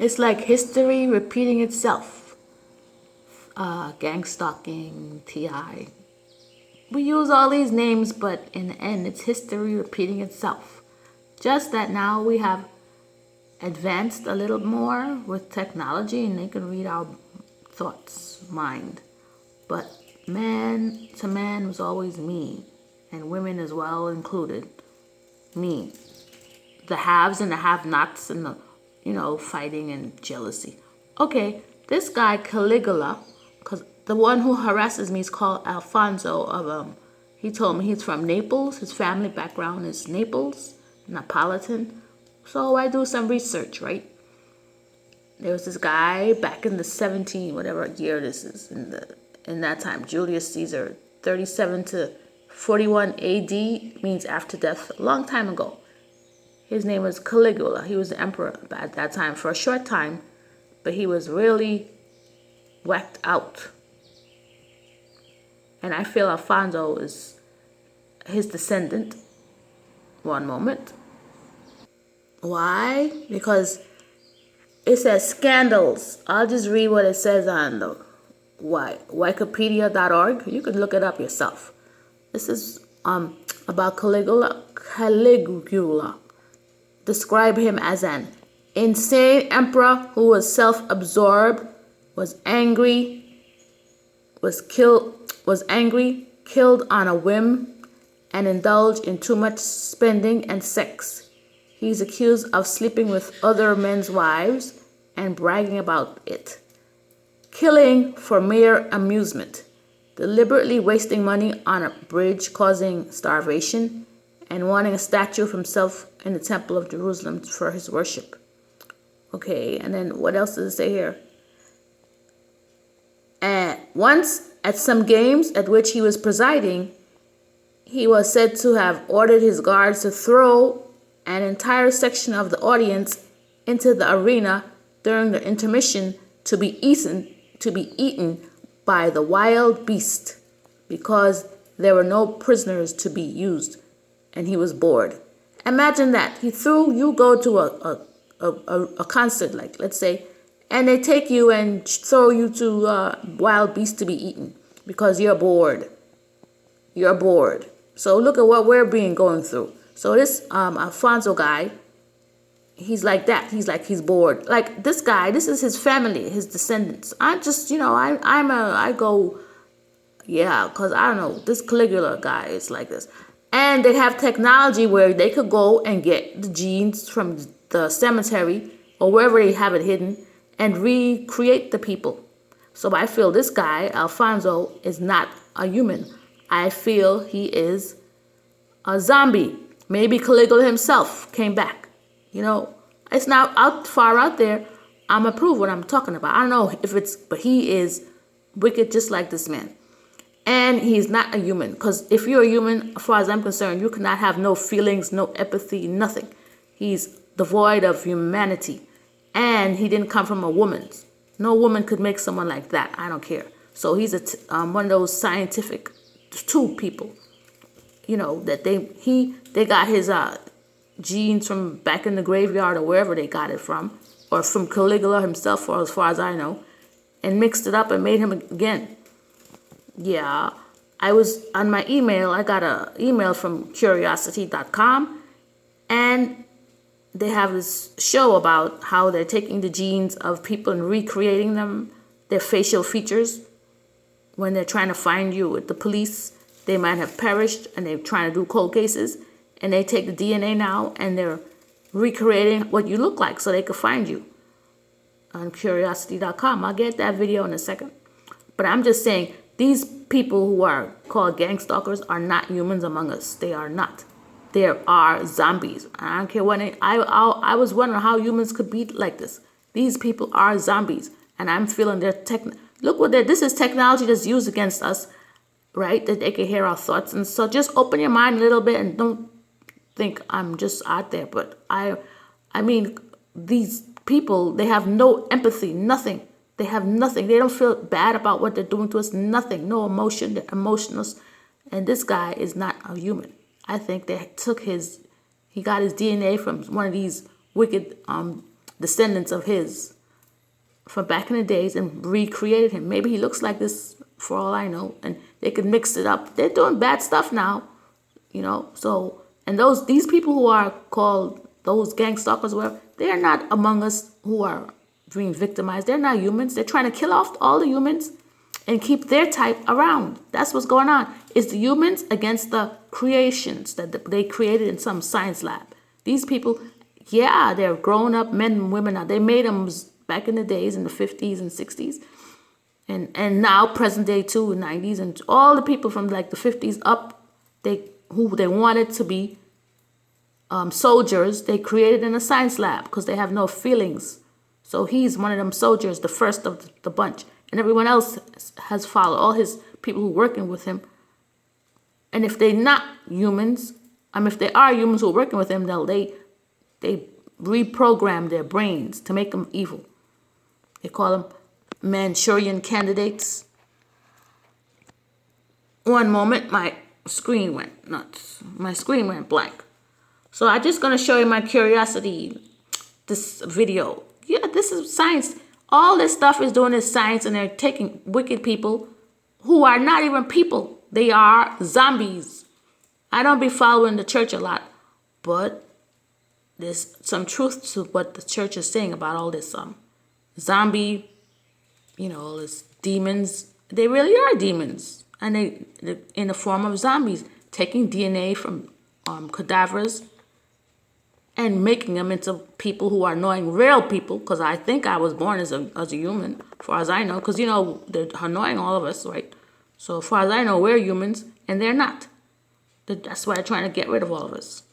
It's like history repeating itself. Gang stalking, T.I. We use all these names, but in the end, it's history repeating itself. Just that now we have advanced a little more with technology and they can read our thoughts, mind. But man to man was always mean, and women as well included, mean. The haves and the have-nots and the, fighting and jealousy. Okay, this guy Caligula, because the one who harasses me is called Alfonso he told me he's from Naples. His family background is Naples, Neapolitan. So I do some research, right? There was this guy back in the 17, whatever year this is, in that time, Julius Caesar, 37 to 41 AD means after death, a long time ago. His name was Caligula. He was the emperor at that time for a short time, but he was really whacked out. And I feel Alfonso is his descendant. One moment. Why? Because it says scandals. I'll just read what it says on the Wikipedia.org. You can look it up yourself. This is about Caligula. Caligula. Describe him as an insane emperor who was self-absorbed, was angry, killed on a whim, and indulged in too much spending and sex. He's accused of sleeping with other men's wives and bragging about it. Killing for mere amusement. Deliberately wasting money on a bridge causing starvation, and wanting a statue of himself in the Temple of Jerusalem for his worship. Okay, and then what else does it say here? And once at some games at which he was presiding, he was said to have ordered his guards to throw an entire section of the audience into the arena during the intermission to be eaten by the wild beast, because there were no prisoners to be used, and he was bored. Imagine that. You go to a concert, like, let's say, and they take you and throw you to wild beasts to be eaten because you're bored. You're bored. So look at what we're going through. So this Alfonso guy, he's like that. He's bored. Like this guy, this is his family, his descendants. I just, I go, yeah, because I don't know, this Caligula guy is like this. And they have technology where they could go and get the genes from the cemetery or wherever they have it hidden and recreate the people. So I feel this guy, Alfonso, is not a human. I feel he is a zombie. Maybe Caligula himself came back. It's not far out there. I'm going to prove what I'm talking about. I don't know but he is wicked just like this man. And he's not a human. Because if you're a human, as far as I'm concerned, you cannot have no feelings, no empathy, nothing. He's devoid of humanity. And he didn't come from a woman. No woman could make someone like that. I don't care. So he's one of those scientific two people. That they got his genes from back in the graveyard or wherever they got it from. Or from Caligula himself, or as far as I know. And mixed it up and made him again. Yeah, I was on my email. I got an email from curiosity.com, and they have this show about how they're taking the genes of people and recreating them, their facial features. When they're trying to find you with the police, they might have perished and they're trying to do cold cases, and they take the DNA now and they're recreating what you look like so they could find you on curiosity.com. I'll get that video in a second. But I'm just saying, these people who are called gang stalkers are not humans among us. They are not. There are zombies. I don't care what. I was wondering how humans could be like this. These people are zombies, and I'm feeling their Look what this is technology that's used against us, right? That they can hear our thoughts, and so just open your mind a little bit and don't think I'm just out there. But I mean, these people, they have no empathy, nothing. They have nothing. They don't feel bad about what they're doing to us. Nothing. No emotion. They're emotionless. And this guy is not a human. I think they took he got his DNA from one of these wicked descendants of his from back in the days and recreated him. Maybe he looks like this for all I know, and they could mix it up. They're doing bad stuff now, So, and these people who are called those gang stalkers, they are not among us who are being victimized. They're not humans. They're trying to kill off all the humans and keep their type around. That's what's going on. It's the humans against the creations that they created in some science lab. These people, they're grown up men and women now. They made them back in the days in the 50s and 60s. And now present day too, 90s, and all the people from like the 50s up, who they wanted to be soldiers, they created in a science lab because they have no feelings. So he's one of them soldiers, the first of the bunch. And everyone else has followed, all his people who are working with him. And if they're not humans, if they are humans who are working with him, they reprogram their brains to make them evil. They call them Manchurian candidates. One moment, my screen went nuts. My screen went blank. So I'm just going to show you my curiosity, this video. Yeah, this is science. All this stuff is doing is science, and they're taking wicked people who are not even people. They are zombies. I don't be following the church a lot, but there's some truth to what the church is saying about all this zombie, all this demons. They really are demons, and they're in the form of zombies, taking DNA from cadavers and making them into people who are annoying real people, because I think I was born as a human, as far as I know, because, they're annoying all of us, right? So as far as I know, we're humans, and they're not. That's why they're trying to get rid of all of us.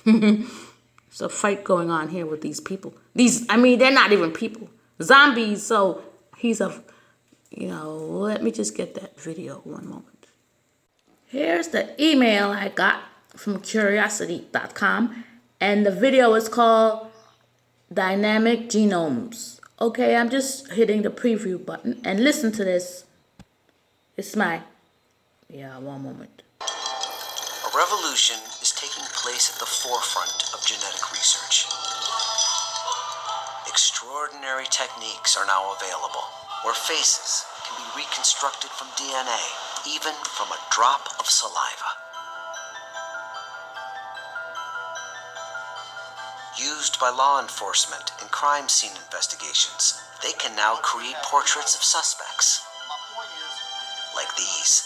There's a fight going on here with these people. They're not even people. Zombies, so let me just get that video one moment. Here's the email I got from curiosity.com. And the video is called Dynamic Genomes. Okay, I'm just hitting the preview button. And listen to this. It's one moment. A revolution is taking place at the forefront of genetic research. Extraordinary techniques are now available, where faces can be reconstructed from DNA, even from a drop of saliva. Used by law enforcement in crime scene investigations, they can now create portraits of suspects, like these.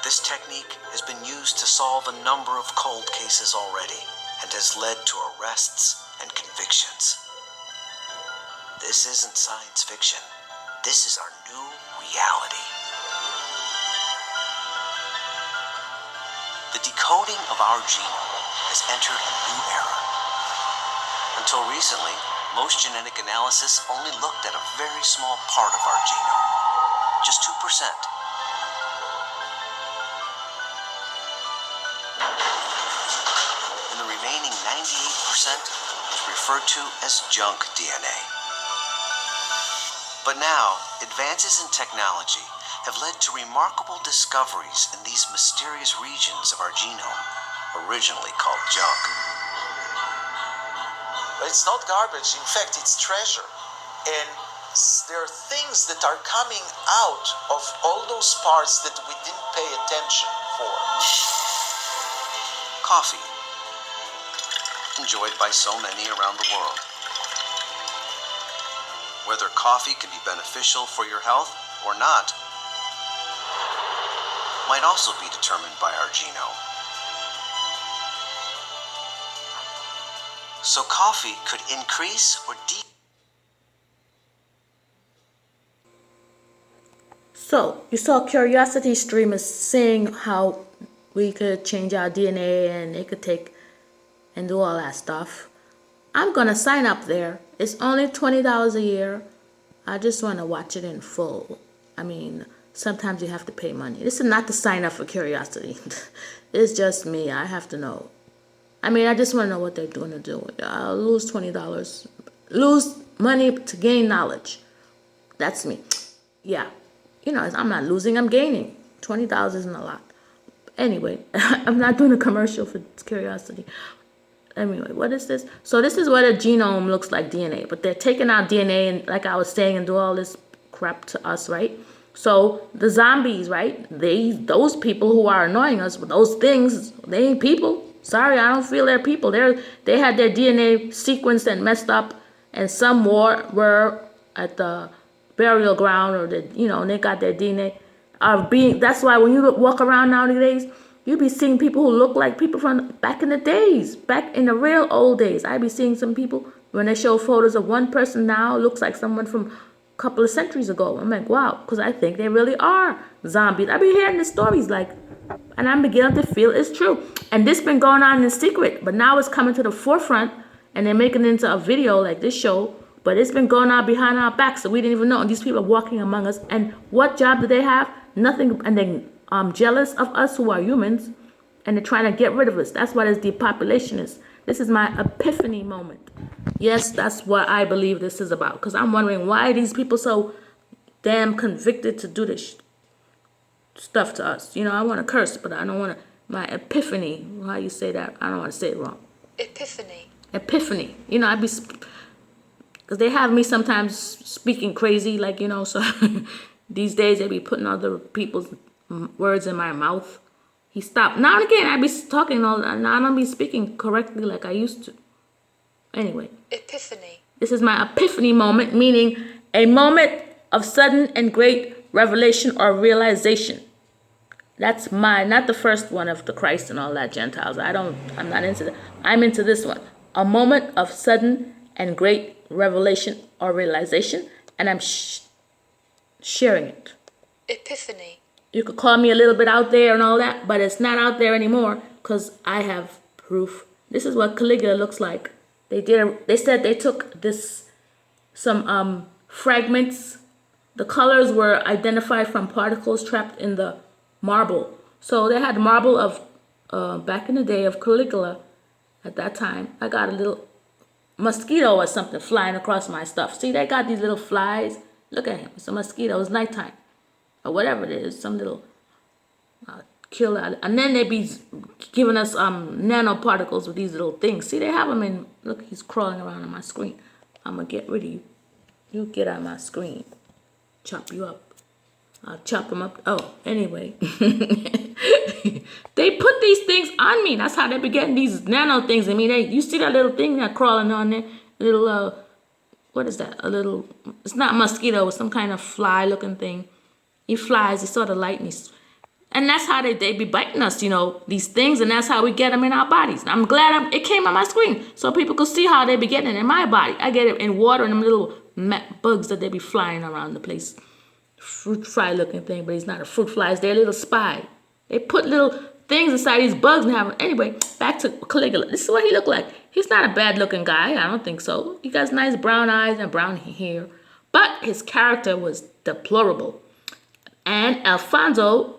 This technique has been used to solve a number of cold cases already, and has led to arrests and convictions. This isn't science fiction. This is our new reality. The decoding of our genome has entered a new era. Until recently, most genetic analysis only looked at a very small part of our genome, just 2%. And the remaining 98% is referred to as junk DNA. But now, advances in technology have led to remarkable discoveries in these mysterious regions of our genome, originally called junk. But it's not garbage. In fact, it's treasure. And there are things that are coming out of all those parts that we didn't pay attention for. Coffee, enjoyed by so many around the world. Whether coffee can be beneficial for your health or not might also be determined by our genome. So coffee could increase or decrease. So you saw Curiosity Stream is saying how we could change our DNA and they could take and do all that stuff. I'm gonna sign up there. It's only $20 a year. I just want to watch it in full. Sometimes you have to pay money. This is not to sign up for Curiosity. It's just me. I have to know. I just want to know what they're doing to do it. I'll lose $20. Lose money to gain knowledge. That's me. Yeah. I'm not losing, I'm gaining. $20 isn't a lot. Anyway, I'm not doing a commercial for Curiosity. Anyway, what is this? So this is what a genome looks like, DNA. But they're taking out DNA and, like I was saying, and do all this crap to us, right? So the zombies, right? Those people who are annoying us with those things, they ain't people. Sorry, I don't feel they're people. They had their DNA sequenced and messed up, and some were at the burial ground, or and they got their DNA of being. That's why when you walk around nowadays, you be seeing people who look like people from back in the days, back in the real old days. I be seeing some people when they show photos of one person now looks like someone from a couple of centuries ago. I'm like, wow, because I think they really are zombies. I be hearing the stories and I'm beginning to feel it's true. And this been going on in secret, but now it's coming to the forefront, and they're making it into a video like this show. But it's been going on behind our backs, so we didn't even know. And these people are walking among us. And what job do they have? Nothing. And they jealous of us who are humans, and they're trying to get rid of us. That's what is depopulationist. This is my epiphany moment. Yes, that's what I believe this is about. Because I'm wondering, why are these people so damn convicted to do this stuff to us? I want to curse, but I don't want to. My epiphany. How you say that? I don't want to say it wrong. Epiphany. Epiphany. I be. Because they have me sometimes speaking crazy, so these days they be putting other people's words in my mouth. He stopped. Now and again, I be talking and I don't be speaking correctly like I used to. Anyway. Epiphany. This is my epiphany moment, meaning a moment of sudden and great revelation or realization. That's not the first one of the Christ and all that Gentiles. I'm not into that. I'm into this one. A moment of sudden and great revelation or realization, and I'm sharing it. Epiphany. You could call me a little bit out there and all that, but it's not out there anymore because I have proof. This is what Caligula looks like. They said they took some fragments. The colors were identified from particles trapped in the marble. So they had marble of back in the day of Caligula. At that time, I got a little mosquito or something flying across my stuff. See, they got these little flies. Look at him. It's a mosquito. It's nighttime. Or whatever it is. Some little killer. And then they be giving us nanoparticles with these little things. See, they have them in. Look, he's crawling around on my screen. I'm going to get rid of you. You get on my screen. Chop you up. I'll chop them up. Oh, anyway. They put these things on me. That's how they be getting these nano things. I mean, you see that little thing that crawling on there? Little, what is that? It's not mosquito. It's some kind of fly looking thing. He flies. He saw the light. And that's how they be biting us, these things. And that's how we get them in our bodies. I'm glad it came on my screen so people could see how they be getting it in my body. I get it in water and them little bugs that they be flying around the place. Fruit fly looking thing, but he's not a fruit fly. It's their little spy. They put little things inside these bugs and have them. Anyway, back to Caligula. This is what he looked like. He's not a bad looking guy. I don't think so. He got nice brown eyes and brown hair. But his character was deplorable. And Alfonso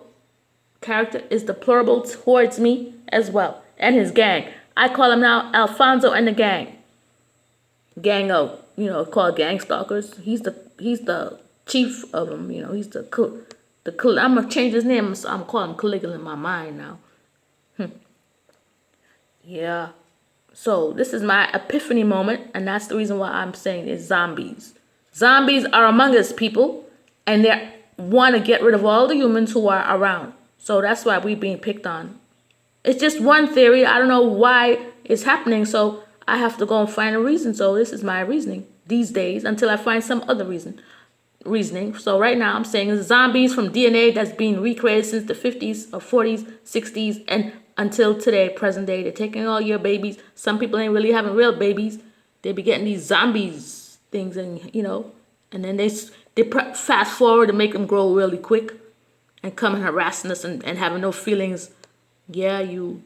character is deplorable towards me as well. And his gang. I call him now Alfonso and the gang. Gang of, called gang stalkers. He's the chief of them, he's the I'm gonna change his name, so I'm calling him Caligula in my mind now. Yeah. So this is my epiphany moment, and that's the reason why I'm saying it's zombies. Zombies are among us, people, and they want to get rid of all the humans who are around. So that's why we're being picked on. It's just one theory. I don't know why it's happening, so I have to go and find a reason. So this is my reasoning these days until I find some other reasoning. So right now I'm saying it's zombies from DNA that's being recreated since the 50s or 40s, 60s, and until today, present day. They're taking all your babies. Some people ain't really having real babies. They be getting these zombies things, and and then they fast forward to make them grow really quick and come and harassing us and having no feelings. Yeah, you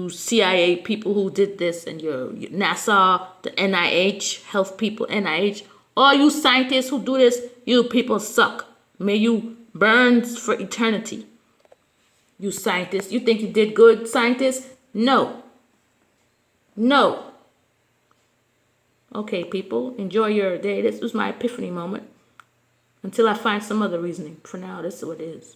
CIA people who did this, and your NASA, the NIH, health people, NIH. All you scientists who do this, you people suck. May you burn for eternity. You scientists, you think you did good, scientists? No. Okay, people, enjoy your day. This was my epiphany moment. Until I find some other reasoning. For now, this is what it is.